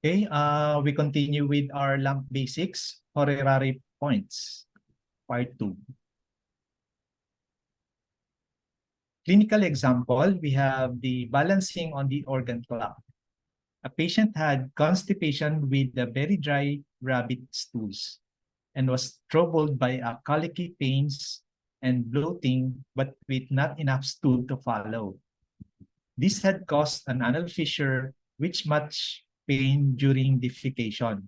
Okay, we continue with our lump basics, horary points, part 2. Clinical example, we have the balancing on the organ clock. A patient had constipation with the very dry rabbit stools and was troubled by a colicky pains and bloating, but with not enough stool to follow. This had caused an anal fissure, which much pain during defecation.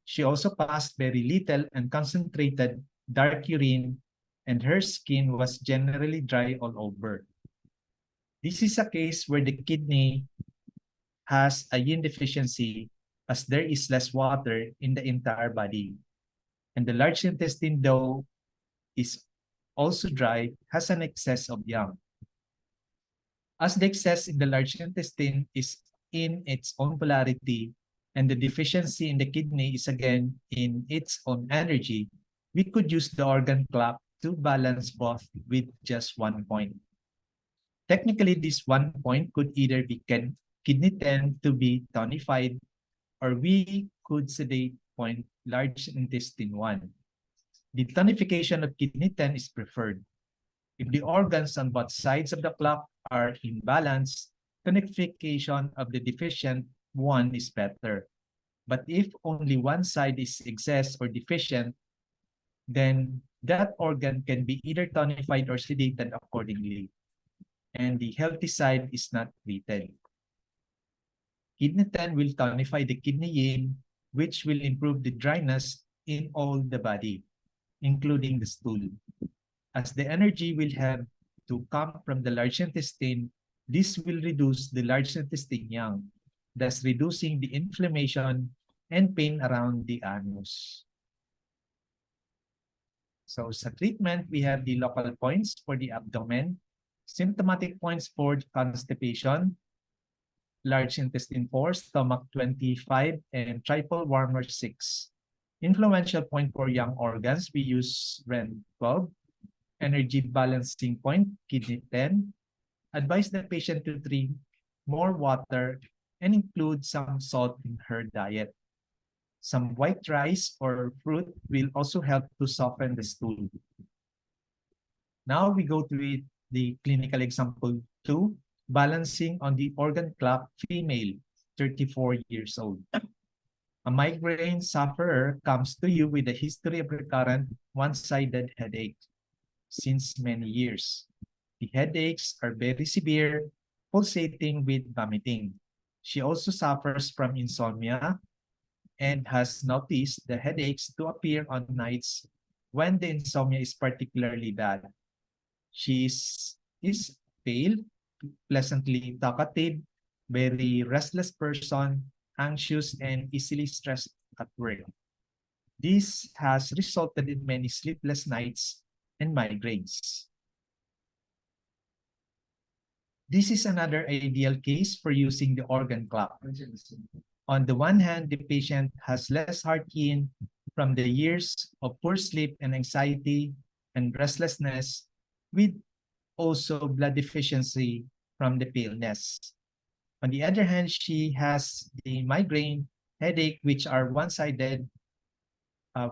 She also passed very little and concentrated dark urine, and her skin was generally dry all over. This is a case where the kidney has a yin deficiency, as there is less water in the entire body. And the large intestine, though is also dry, has an excess of yang. As the excess in the large intestine is in its own polarity, and the deficiency in the kidney is again in its own energy, we could use the organ clock to balance both with just 1 point. Technically, this 1 point could either be kidney 10 to be tonified, or we could sedate point large intestine 1. The tonification of kidney 10 is preferred. If the organs on both sides of the clock are in balance, tonification of the deficient 1 is better. But if only one side is excess or deficient, then that organ can be either tonified or sedated accordingly, and the healthy side is not treated. Kidney 10 will tonify the kidney yin, which will improve the dryness in all the body, including the stool. As the energy will have to come from the large intestine, this will reduce the large intestine yang, thus reducing the inflammation and pain around the anus. So sa treatment, we have the local points for the abdomen, symptomatic points for constipation, large intestine 4, stomach 25, and triple warmer 6. Influential point for young organs, we use REN 12. Energy balancing point, kidney 10. Advise the patient to drink more water and include some salt in her diet. Some white rice or fruit will also help to soften the stool. Now we go to the clinical example 2, balancing on the organ clock, female, 34 years old. A migraine sufferer comes to you with a history of recurrent one-sided headache since many years. The headaches are very severe, pulsating with vomiting. She also suffers from insomnia and has noticed the headaches to appear on nights when the insomnia is particularly bad. She is pale, pleasantly talkative, very restless person, anxious, and easily stressed at work. This has resulted in many sleepless nights and migraines. This is another ideal case for using the organ clock. On the one hand, the patient has less heart yin from the years of poor sleep and anxiety and restlessness, with also blood deficiency from the paleness. On the other hand, she has the migraine, headache, which are one-sided,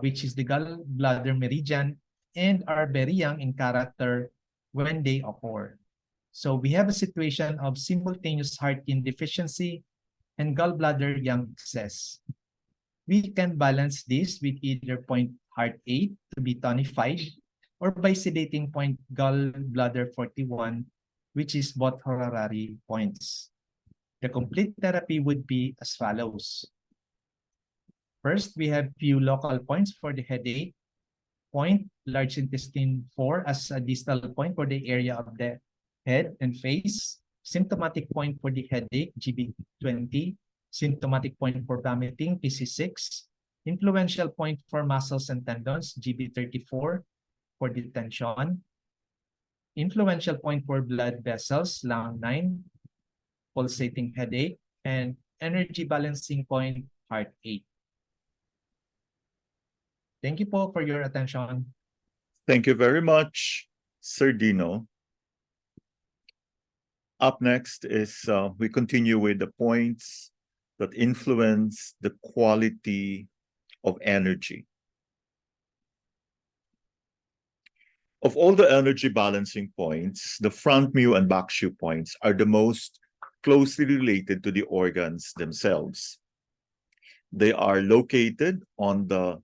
which is the gallbladder meridian, and are very young in character when they occur. So we have a situation of simultaneous heart yin deficiency and gallbladder yang excess. We can balance this with either point heart 8 to be tonified, or by sedating point gallbladder 41, which is both horary points. The complete therapy would be as follows. First, we have few local points for the headache. Point large intestine 4 as a distal point for the area of the head and face. Symptomatic point for the headache, GB20. Symptomatic point for vomiting, PC6. Influential point for muscles and tendons, GB34 for the tension. Influential point for blood vessels, lung 9. Pulsating headache, and energy balancing point, heart 8. Thank you po for your attention. Thank you very much, Sir Dino. Up next is we continue with the points that influence the quality of energy. Of all the energy balancing points, the front mu and back shu points are the most closely related to the organs themselves. They are located on the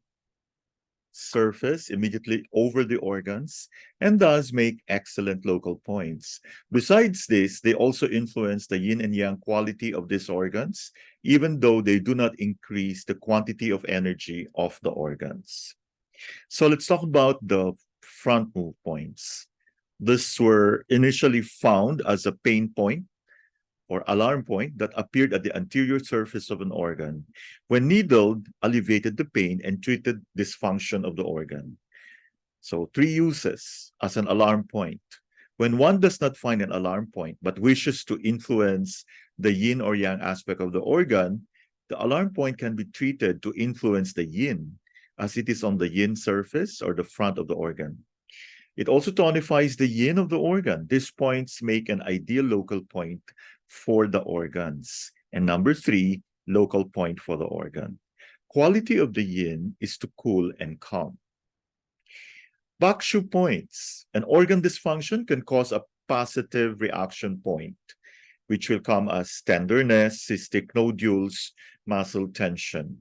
surface immediately over the organs and thus make excellent local points. Besides this, they also influence the yin and yang quality of these organs, even though they do not increase the quantity of energy of the organs. So let's talk about the front move points. These were initially found as a pain point or alarm point that appeared at the anterior surface of an organ. When needled, alleviated the pain and treated dysfunction of the organ. So 3 uses as an alarm point. When one does not find an alarm point but wishes to influence the yin or yang aspect of the organ, the alarm point can be treated to influence the yin, as it is on the yin surface or the front of the organ. It also tonifies the yin of the organ. These points make an ideal local point for the organs. And number 3, local point for the organ. Quality of the yin is to cool and calm. Back shu points. An organ dysfunction can cause a positive reaction point, which will come as tenderness, cystic nodules, muscle tension,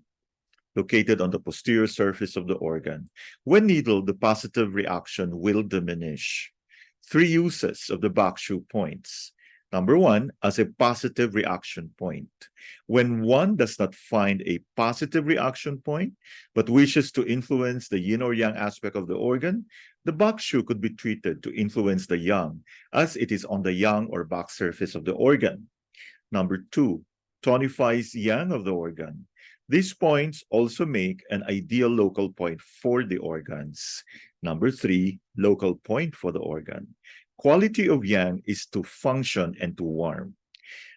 located on the posterior surface of the organ. When needled, the positive reaction will diminish. 3 uses of the back shu points. Number 1, as a positive reaction point. When one does not find a positive reaction point, but wishes to influence the yin or yang aspect of the organ, the back shu could be treated to influence the yang, as it is on the yang or back surface of the organ. Number 2, tonifies yang of the organ. These points also make an ideal local point for the organs. Number 3, local point for the organ. Quality of yang is to function and to warm.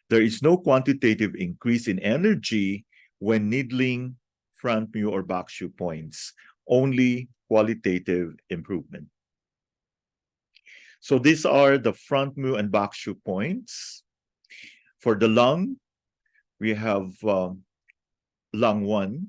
There is no quantitative increase in energy when needling front mu or back shu points, only qualitative improvement. So these are the front mu and back shu points. For the lung, we have lung 1,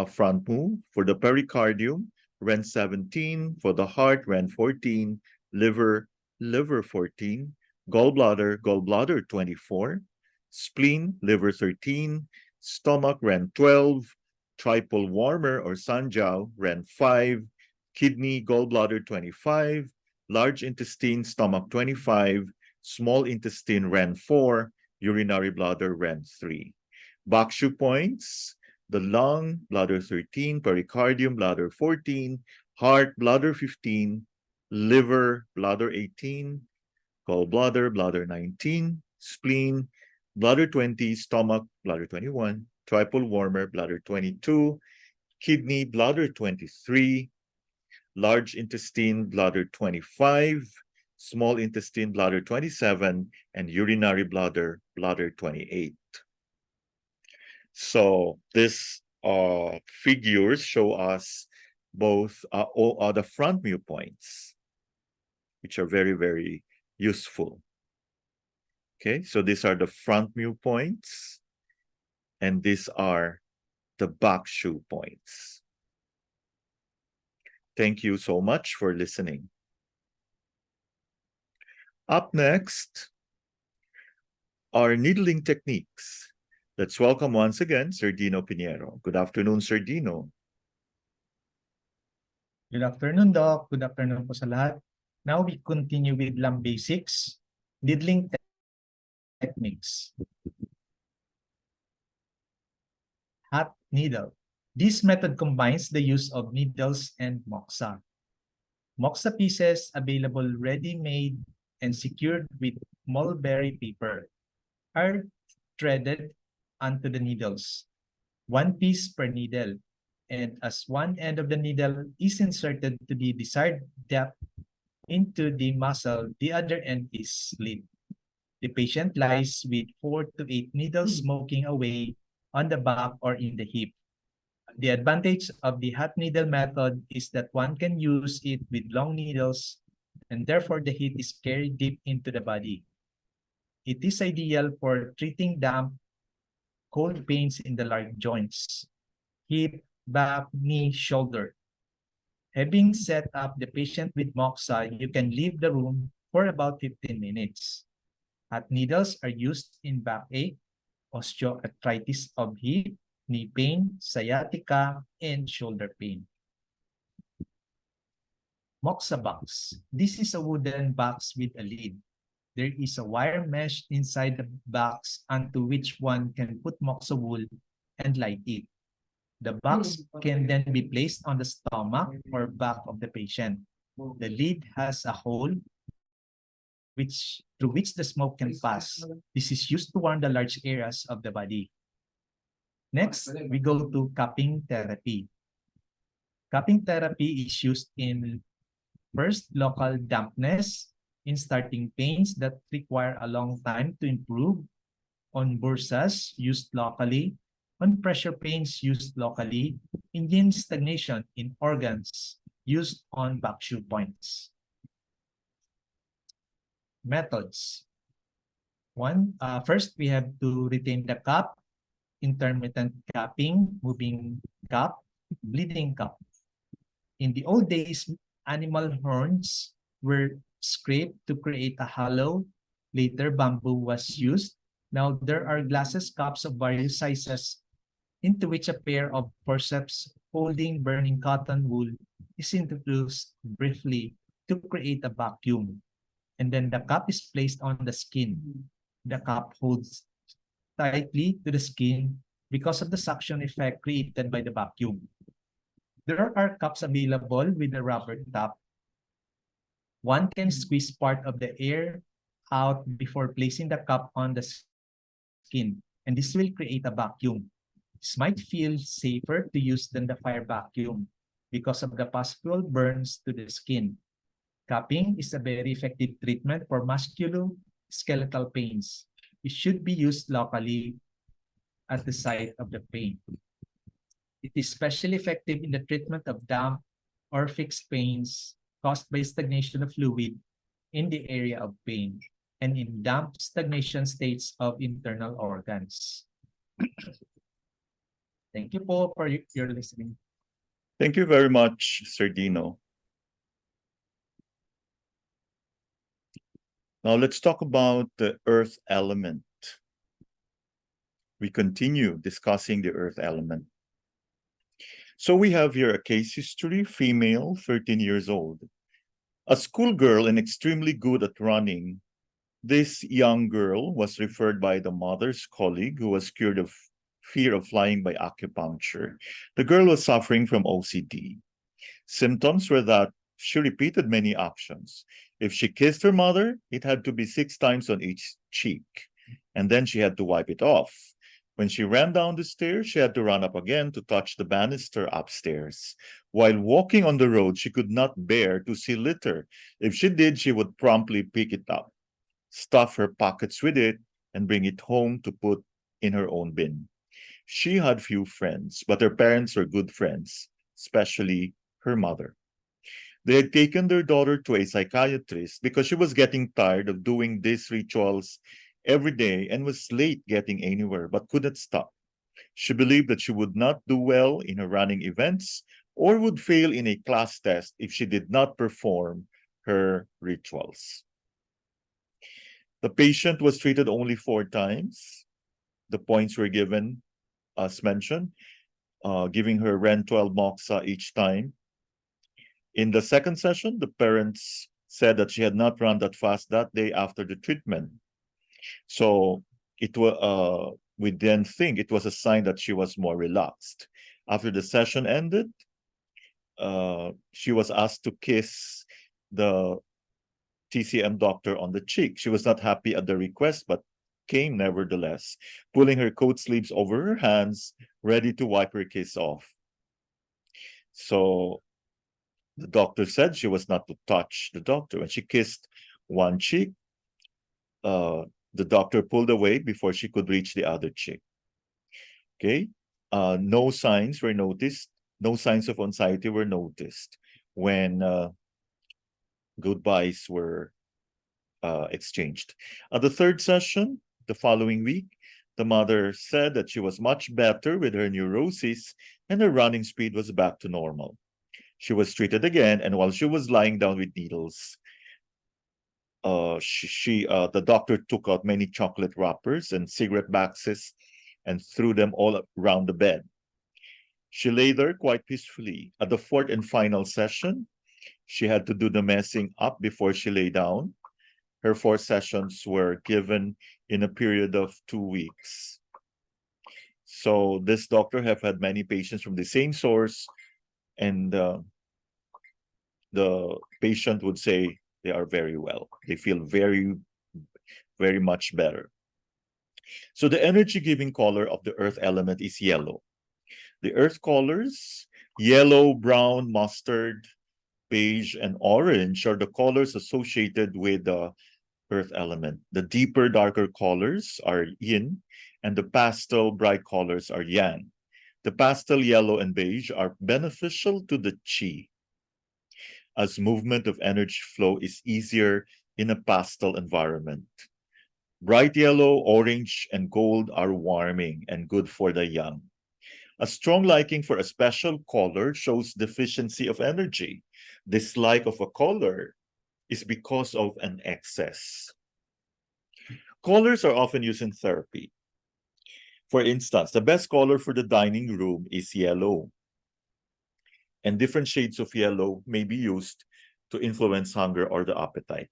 front mu. For the pericardium, REN 17. For the heart, REN 14. Liver 14. Gallbladder 24. Spleen, liver 13. Stomach, REN 12. Triple warmer or sanjiao, REN 5. Kidney, gallbladder 25. Large intestine, stomach 25. Small intestine, REN 4. Urinary bladder, REN 3. Back shu points, the lung, bladder 13, pericardium, bladder 14, heart, bladder 15, liver, bladder 18, gallbladder, bladder 19, spleen, bladder 20, stomach, bladder 21, triple warmer, bladder 22, kidney, bladder 23, large intestine, bladder 25, small intestine, bladder 27, and urinary bladder, bladder 28. So these figures show us both all the front mu points, which are very, very useful. Okay, so these are the front mu points, and these are the back shu points. Thank you so much for listening. Up next are needling techniques. Let's welcome once again Sir Dino Pinheiro. Good afternoon, Sir Dino. Good afternoon, Doc. Good afternoon po sa lahat. Now we continue with lung basics, needling techniques. Hot needle. This method combines the use of needles and moxa. Moxa pieces available ready-made and secured with mulberry paper are threaded onto the needles, 1 piece per needle, and as one end of the needle is inserted to the desired depth into the muscle, the other end is slit. The patient lies with 4 to 8 needles smoking away on the back or in the hip. The advantage of the hot needle method is that one can use it with long needles, and therefore the heat is carried deep into the body. It is ideal for treating damp cold pains in the large joints, hip, back, knee, shoulder. Having set up the patient with moxa, you can leave the room for about 15 minutes. Hot needles are used in backache, osteoarthritis of hip, knee pain, sciatica, and shoulder pain. Moxa box. This is a wooden box with a lid. There is a wire mesh inside the box onto which one can put moxa wool and light it. The box can then be placed on the stomach or back of the patient. The lid has a hole through which the smoke can pass. This is used to warm the large areas of the body. Next, we go to cupping therapy. Cupping therapy is used in first local dampness, in starting pains that require a long time to improve, on bursas used locally, on pressure pains used locally, in yin stagnation in organs used on back shoe points. Methods. First, we have to retain the cup, intermittent cupping, moving cup, bleeding cup. In the old days, animal horns were scraped to create a hollow. Later, bamboo was used. Now, there are glasses cups of various sizes into which a pair of forceps holding burning cotton wool is introduced briefly to create a vacuum. And then the cup is placed on the skin. The cup holds tightly to the skin because of the suction effect created by the vacuum. There are cups available with a rubber top. One can squeeze part of the air out before placing the cup on the skin, and this will create a vacuum. This might feel safer to use than the fire vacuum because of the possible burns to the skin. Cupping is a very effective treatment for musculoskeletal pains. It should be used locally at the site of the pain. It is especially effective in the treatment of damp or fixed pains caused by stagnation of fluid in the area of pain and in damp stagnation states of internal organs. Thank you po for your listening. Thank you very much, Sir Dino. Now let's talk about the earth element. We continue discussing the earth element. So we have here a case history, female, 13 years old. A schoolgirl and extremely good at running. This young girl was referred by the mother's colleague who was cured of fear of flying by acupuncture. The girl was suffering from OCD. Symptoms were that she repeated many actions. If she kissed her mother, it had to be 6 times on each cheek, and then she had to wipe it off. When she ran down the stairs, she had to run up again to touch the banister upstairs. While walking on the road, she could not bear to see litter. If she did, she would promptly pick it up, stuff her pockets with it, and bring it home to put in her own bin. She had few friends, but her parents were good friends, especially her mother. They had taken their daughter to a psychiatrist because she was getting tired of doing these rituals every day and was late getting anywhere but couldn't stop. She believed that she would not do well in her running events or would fail in a class test if she did not perform her rituals. The patient was treated only 4 times. The points were given, as mentioned, giving her Ren 12 moxa each time. In the second session, the parents said that she had not run that fast that day after the treatment. So it was we then think it was a sign that she was more relaxed. After the session ended, she was asked to kiss the TCM doctor on the cheek. She was not happy at the request, but came nevertheless, pulling her coat sleeves over her hands, ready to wipe her kiss off. So the doctor said she was not to touch the doctor. When she kissed one cheek, the doctor pulled away before she could reach the other cheek. Okay, no signs were noticed. No signs of anxiety were noticed when goodbyes were exchanged. At the third session, the following week, The mother said that she was much better with her neurosis and her running speed was back to normal. She was treated again, and while she was lying down with needles, the doctor took out many chocolate wrappers and cigarette boxes and threw them all around the bed. She lay there quite peacefully. At the fourth and final session, she had to do the messing up before she lay down. Her 4 sessions were given in a period of 2 weeks. So this doctor have had many patients from the same source, and the patient would say they are very well. They feel very, very much better. So the energy-giving color of the earth element is yellow. The earth colors, yellow, brown, mustard, beige, and orange are the colors associated with the earth element. The deeper, darker colors are yin, and the pastel, bright colors are yang. The pastel yellow and beige are beneficial to the qi, as movement of energy flow is easier in a pastel environment. Bright yellow, orange, and gold are warming and good for the yang. A strong liking for a special color shows deficiency of energy. Dislike of a color is because of an excess. Colors are often used in therapy. For instance, the best color for the dining room is yellow. And different shades of yellow may be used to influence hunger or the appetite.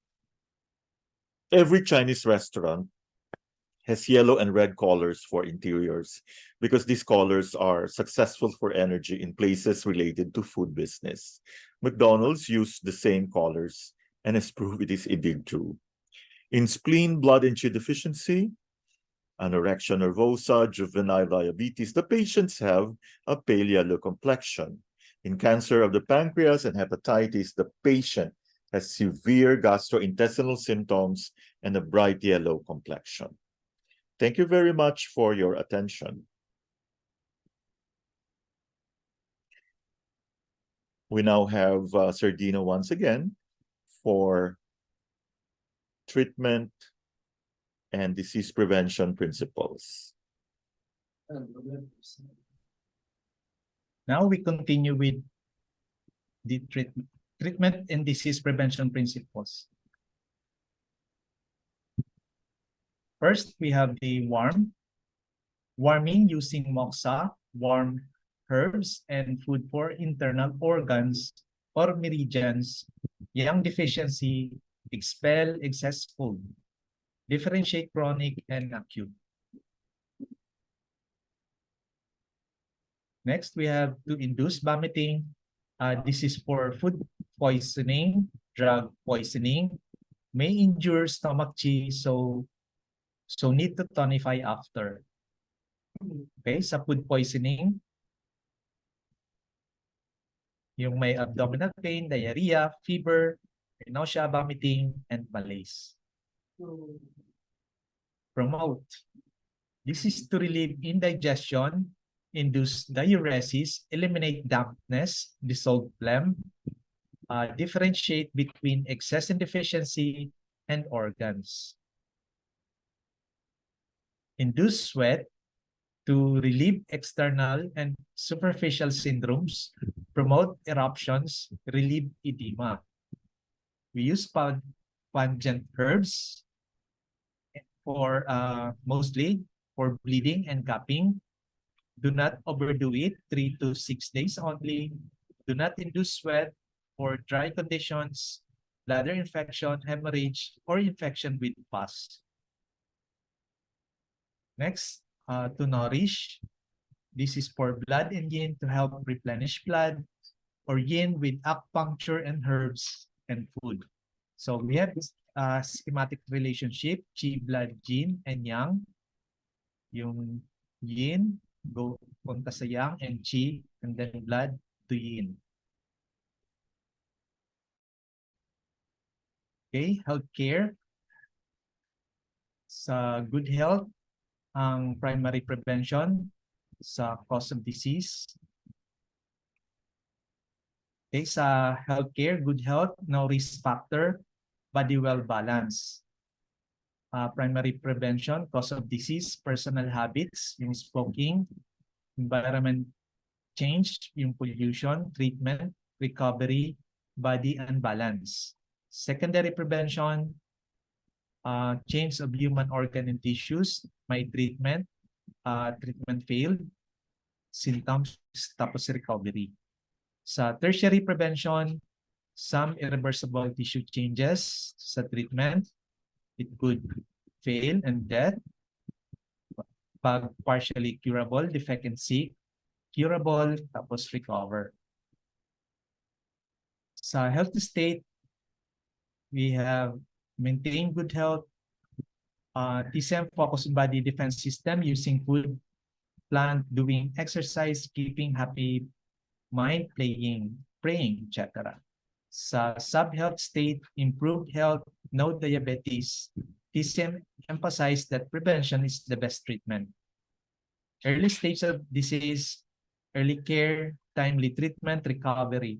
Every Chinese restaurant has yellow and red colors for interiors because these colors are successful for energy in places related to food business. McDonald's used the same colors and has proved it is indeed true. In spleen, blood, and qi deficiency, anorexia nervosa, juvenile diabetes, the patients have a pale yellow complexion. In cancer of the pancreas and hepatitis, the patient has severe gastrointestinal symptoms and a bright yellow complexion. Thank you very much for your attention. We now have Sardina once again for treatment and disease prevention principles. Now we continue with the treatment and disease prevention principles. First, we have the warming using moxa, warm herbs and food for internal organs or meridians, yang deficiency, expel excess food, differentiate chronic and acute. Next, we have to induce vomiting. This is for food poisoning, drug poisoning, may injure stomach qi, so need to tonify after. Okay, sa food poisoning, yung may abdominal pain, diarrhea, fever, nausea, vomiting, and malaise. Promote. This is to relieve indigestion, induce diuresis, eliminate dampness, dissolve phlegm, differentiate between excess and deficiency, and organs. Induce sweat to relieve external and superficial syndromes, promote eruptions, relieve edema. We use pungent herbs for mostly for bleeding and cupping. Do not overdo it, 3 to 6 days only. Do not induce sweat for dry conditions, bladder infection, hemorrhage, or infection with pus. Next, to nourish. This is for blood and yin to help replenish blood, or yin with acupuncture and herbs and food. So we have this schematic relationship, qi, blood, yin, and yang. Yung yin, go punta sa yang, and qi, and then blood to yin. Okay, healthcare. Sa good health, ang primary prevention sa cause of disease. Okay, sa healthcare, good health, no risk factor, body well balance. primary prevention, cause of disease, personal habits, yung smoking, environment change, yung pollution, treatment, recovery, body and balance. Secondary prevention, change of human organ and tissues, may treatment, treatment failed, symptoms, tapos recovery. Sa tertiary prevention, some irreversible tissue changes sa treatment. It could fail and death. Pag partially curable, defect and sick, curable, tapos recover. Sa health state, we have maintain good health, TCM focus on body defense system using food, plant, doing exercise, keeping happy mind, playing, praying, etc. Sa sub-health state, improved health, no diabetes, TCM emphasize that prevention is the best treatment. Early stage of disease, early care, timely treatment, recovery.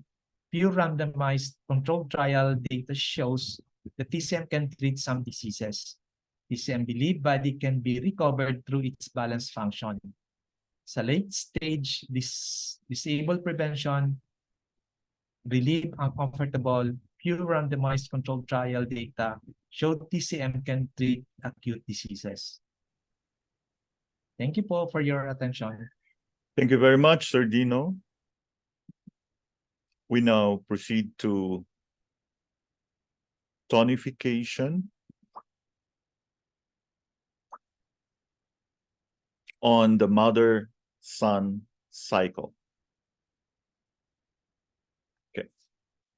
Pure randomized controlled trial data shows that TCM can treat some diseases. TCM believe body can be recovered through its balance function. Sa late stage, disabled prevention, relieve uncomfortable, pure randomized controlled trial data showed TCM can treat acute diseases. Thank you po for your attention. Thank you very much, Sir Dino. We now proceed to tonification on the mother-son cycle. Okay.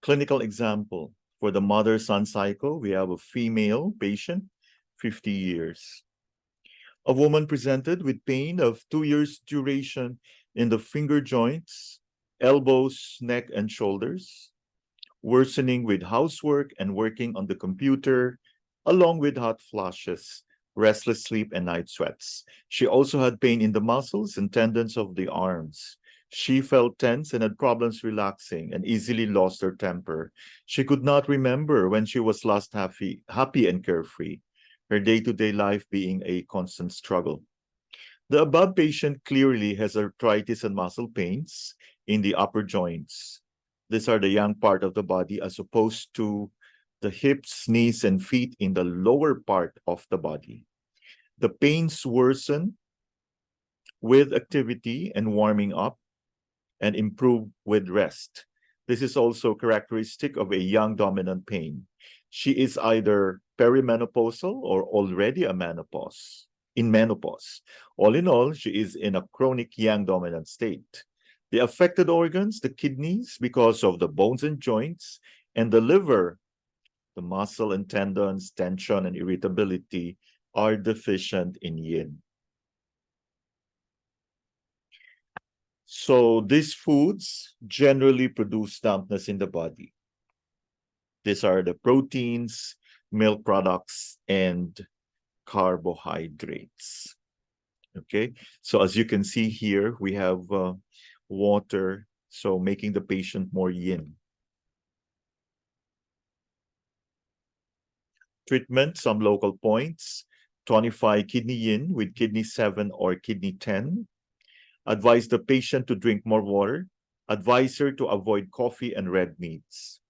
Clinical example. For the mother-son cycle, we have a female patient, 50 years. A woman presented with pain of 2 years duration in the finger joints, elbows, neck, and shoulders, worsening with housework and working on the computer, along with hot flushes, restless sleep, and night sweats. She also had pain in the muscles and tendons of the arms. She felt tense and had problems relaxing and easily lost her temper. She could not remember when she was last happy and carefree, her day-to-day life being a constant struggle. The above patient clearly has arthritis and muscle pains in the upper joints. These are the young part of the body as opposed to the hips, knees, and feet in the lower part of the body. The pains worsen with activity and warming up and improve with rest. This is also characteristic of a young dominant pain. She is either perimenopausal or already in menopause. All in all, she is in a chronic young dominant state. The affected organs, the kidneys, because of the bones and joints, and the liver, the muscle and tendons, tension, and irritability are deficient in yin. So these foods generally produce dampness in the body. These are the proteins, milk products, and carbohydrates. Okay, so as you can see here, we have water, so making the patient more yin. Treatment, some local points. Tonify kidney yin with kidney 7 or kidney 10. Advise the patient to drink more water. Advise her to avoid coffee and red meats.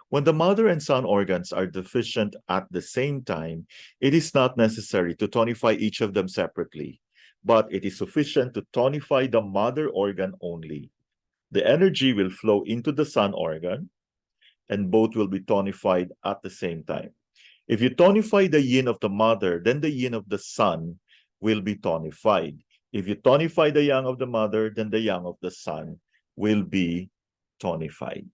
When the mother and son organs are deficient at the same time, it is not necessary to tonify each of them separately, but it is sufficient to tonify the mother organ only. The energy will flow into the son organ, and both will be tonified at the same time. If you tonify the yin of the mother, then the yin of the son will be tonified. If you tonify the yang of the mother, then the yang of the son will be tonified.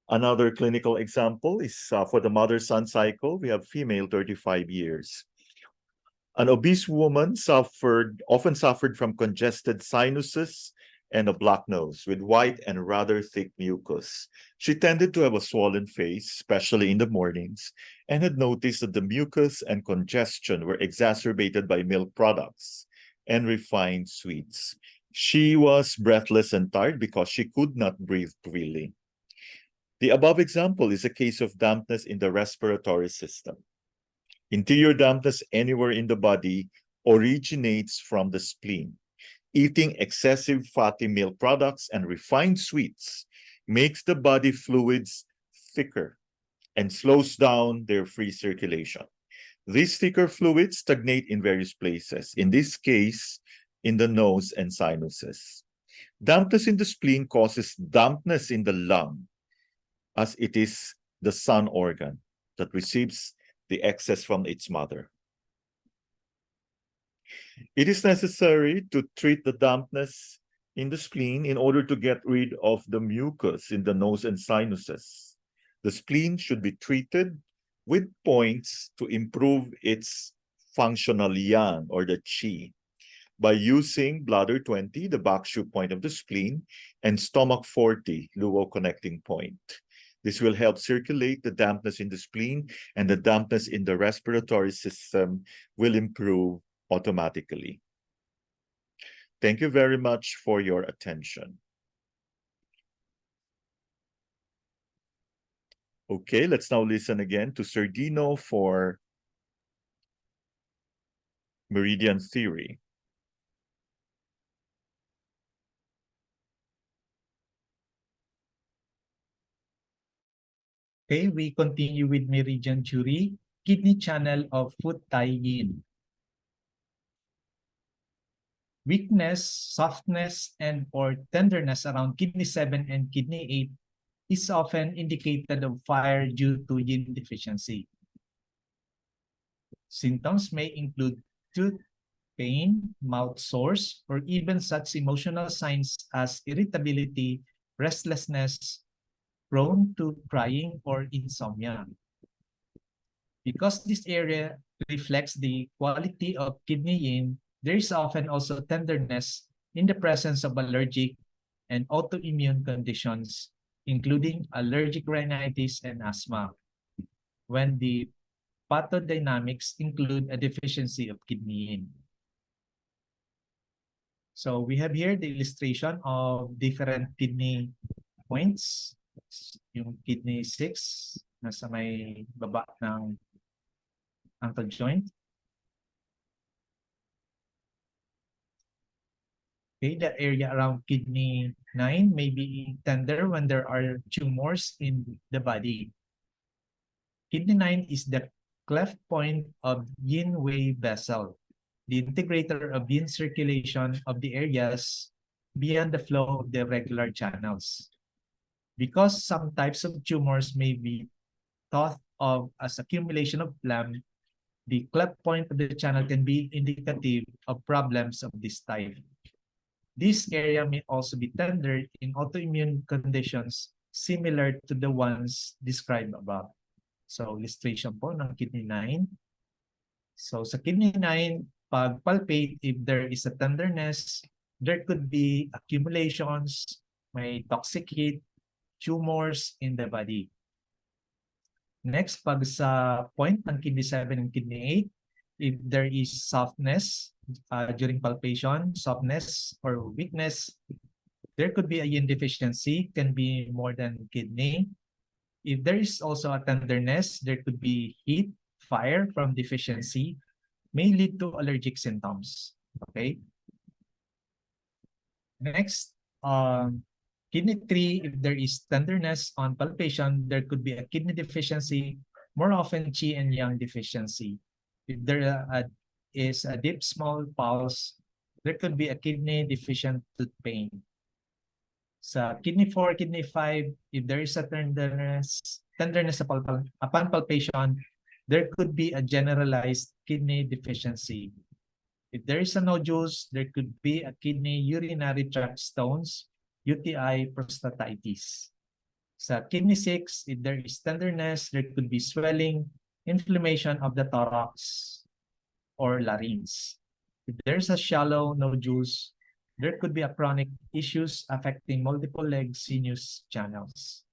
Another clinical example is for the mother-son cycle. We have female, 35 years. An obese woman often suffered from congested sinuses and a blocked nose with white and rather thick mucus. She tended to have a swollen face, especially in the mornings, and had noticed that the mucus and congestion were exacerbated by milk products and refined sweets. She was breathless and tired because she could not breathe freely. The above example is a case of dampness in the respiratory system. Interior dampness anywhere in the body originates from the spleen. Eating excessive fatty milk products and refined sweets makes the body fluids thicker and slows down their free circulation. These thicker fluids stagnate in various places, in this case, in the nose and sinuses. Dampness in the spleen causes dampness in the lung, as it is the sun organ that receives the excess from its mother. It is necessary to treat the dampness in the spleen in order to get rid of the mucus in the nose and sinuses. The spleen should be treated with points to improve its functional yang or the qi by using bladder 20, the back shoe point of the spleen, and stomach 40, luo connecting point. This will help circulate the dampness in the spleen, and the dampness in the respiratory system will improve automatically. Thank you very much for your attention. Okay, let's now listen again to Sir Dino for meridian theory. Okay, we continue with meridian theory, kidney channel of foot tai yin. Weakness, softness, and or tenderness around kidney 7 and kidney 8 is often indicated of fire due to yin deficiency. Symptoms may include tooth pain, mouth sores, or even such emotional signs as irritability, restlessness, prone to crying or insomnia. Because this area reflects the quality of kidney yin, there is often also tenderness in the presence of allergic and autoimmune conditions, including allergic rhinitis and asthma, when the pathodynamics include a deficiency of kidney yin. So we have here the illustration of different kidney points. Yung kidney 6, nasa may baba ng ankle joint. Okay, the area around kidney 9 may be tender when there are tumors in the body. Kidney 9 is the cleft point of yin wei vessel, the integrator of yin circulation of the areas beyond the flow of the regular channels. Because some types of tumors may be thought of as accumulation of phlegm, the cleft point of the channel can be indicative of problems of this type. This area may also be tender in autoimmune conditions similar to the ones described above. So, illustration po ng kidney 9. So, sa kidney 9, pag palpate, if there is a tenderness, there could be accumulations, may toxic heat, tumors in the body. Next, pag sa point ng kidney 7 and kidney 8, if there is softness during palpation, softness or weakness, there could be a yin deficiency, can be more than kidney. If there is also a tenderness, there could be heat, fire from deficiency, may lead to allergic symptoms. Okay. Next, kidney 3, if there is tenderness on palpation, there could be a kidney deficiency, more often qi and yang deficiency. If there is a deep small pulse, there could be a kidney deficient tooth pain. Sa kidney 4, kidney 5, if there is a tenderness upon palpation, there could be a generalized kidney deficiency. If there is a nodules, there could be a kidney urinary tract stones, UTI, prostatitis. Sa kidney 6, if there is tenderness, there could be swelling, inflammation of the thorax or larynx. If there's a shallow nodules, there could be a chronic issues affecting multiple leg sinus channels.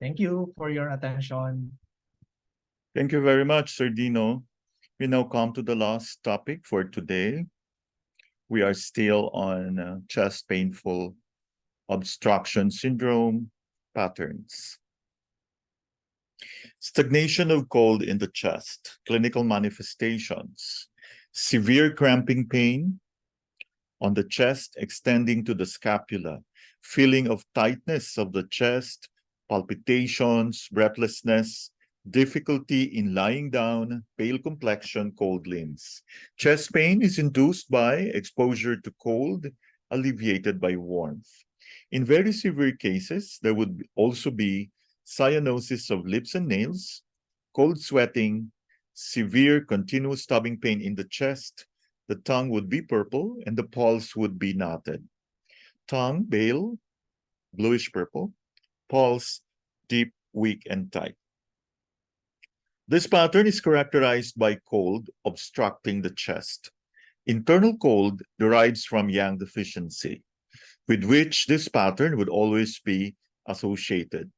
Thank you for your attention. Thank you very much, Sir Dino. We now come to the last topic for today. We are still on chest painful obstruction syndrome patterns. Stagnation of cold in the chest, clinical manifestations, severe cramping pain on the chest extending to the scapula, feeling of tightness of the chest, palpitations, breathlessness, difficulty in lying down, pale complexion, cold limbs. Chest pain is induced by exposure to cold, alleviated by warmth. In very severe cases, there would also be cyanosis of lips and nails, cold sweating, severe continuous stabbing pain in the chest. The tongue would be purple and the pulse would be knotted. Tongue pale, bluish purple, pulse deep, weak, and tight. This pattern is characterized by cold obstructing the chest. Internal cold derives from yang deficiency, with which this pattern would always be associated.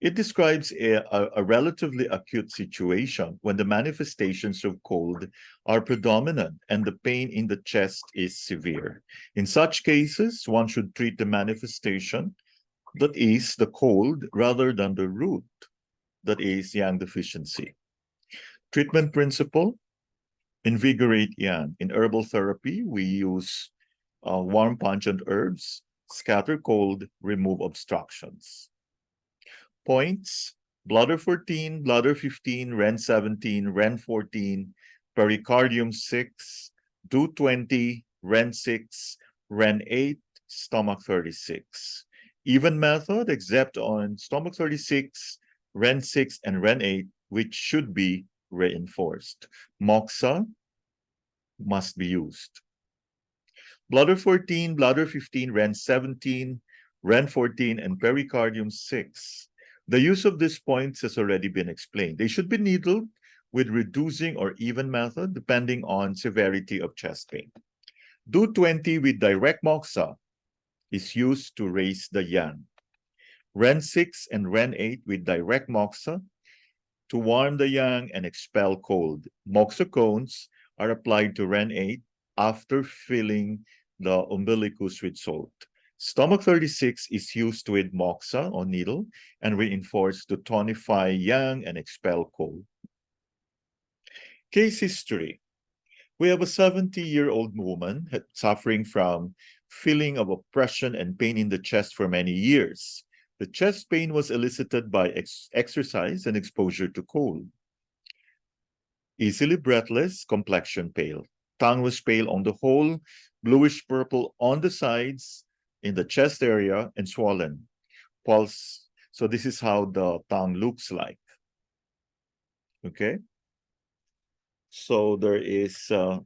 It describes a relatively acute situation when the manifestations of cold are predominant and the pain in the chest is severe. In such cases, one should treat the manifestation, that is, the cold, rather than the root, that is, yang deficiency. Treatment principle, invigorate yang. In herbal therapy, we use warm pungent herbs, scatter cold, remove obstructions. Points, bladder 14, bladder 15, Ren 17, Ren 14, pericardium 6, do 20, Ren 6, Ren 8, stomach 36. Even method, except on stomach 36, Ren 6, and Ren 8, which should be reinforced. Moxa must be used. Bladder 14, bladder 15, Ren 17, Ren 14, and pericardium 6. The use of these points has already been explained. They should be needled with reducing or even method, depending on severity of chest pain. Do 20 with direct moxa is used to raise the yang. Ren 6 and Ren 8 with direct moxa to warm the yang and expel cold. Moxa cones are applied to Ren 8 after filling the umbilicus with salt. Stomach 36 is used with moxa or needle and reinforced to tonify yang and expel cold. Case history. We have a 70-year-old woman suffering from feeling of oppression and pain in the chest for many years. The chest pain was elicited by exercise and exposure to cold. Easily breathless, complexion pale. Tongue was pale on the whole, bluish purple on the sides, in the chest area, and swollen. Pulse. So this is how the tongue looks like. Okay. So there is, you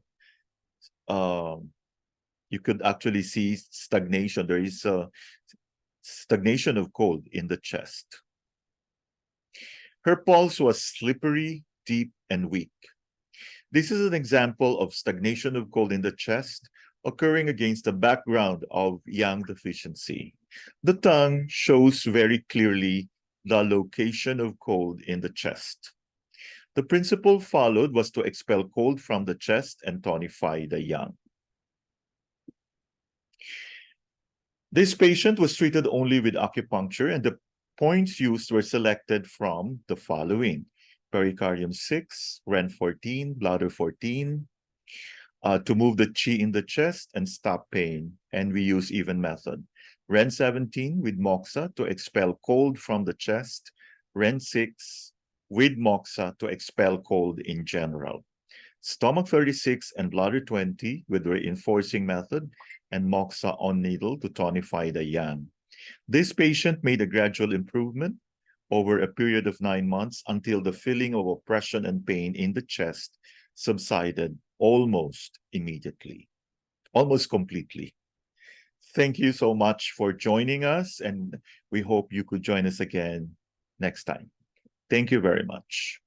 could actually see stagnation. There is stagnation of cold in the chest. Her pulse was slippery, deep, and weak. This is an example of stagnation of cold in the chest occurring against the background of yang deficiency. The tongue shows very clearly the location of cold in the chest. The principle followed was to expel cold from the chest and tonify the yang. This patient was treated only with acupuncture, and the points used were selected from the following: pericardium 6, Ren 14, bladder 14, to move the qi in the chest and stop pain, and we use even method. Ren 17 with moxa to expel cold from the chest, Ren 6 with moxa to expel cold in general. Stomach 36 and bladder 20 with reinforcing method and moxa on needle to tonify the yang. This patient made a gradual improvement over a period of 9 months until the feeling of oppression and pain in the chest subsided almost immediately, almost completely. Thank you so much for joining us, and we hope you could join us again next time. Thank you very much.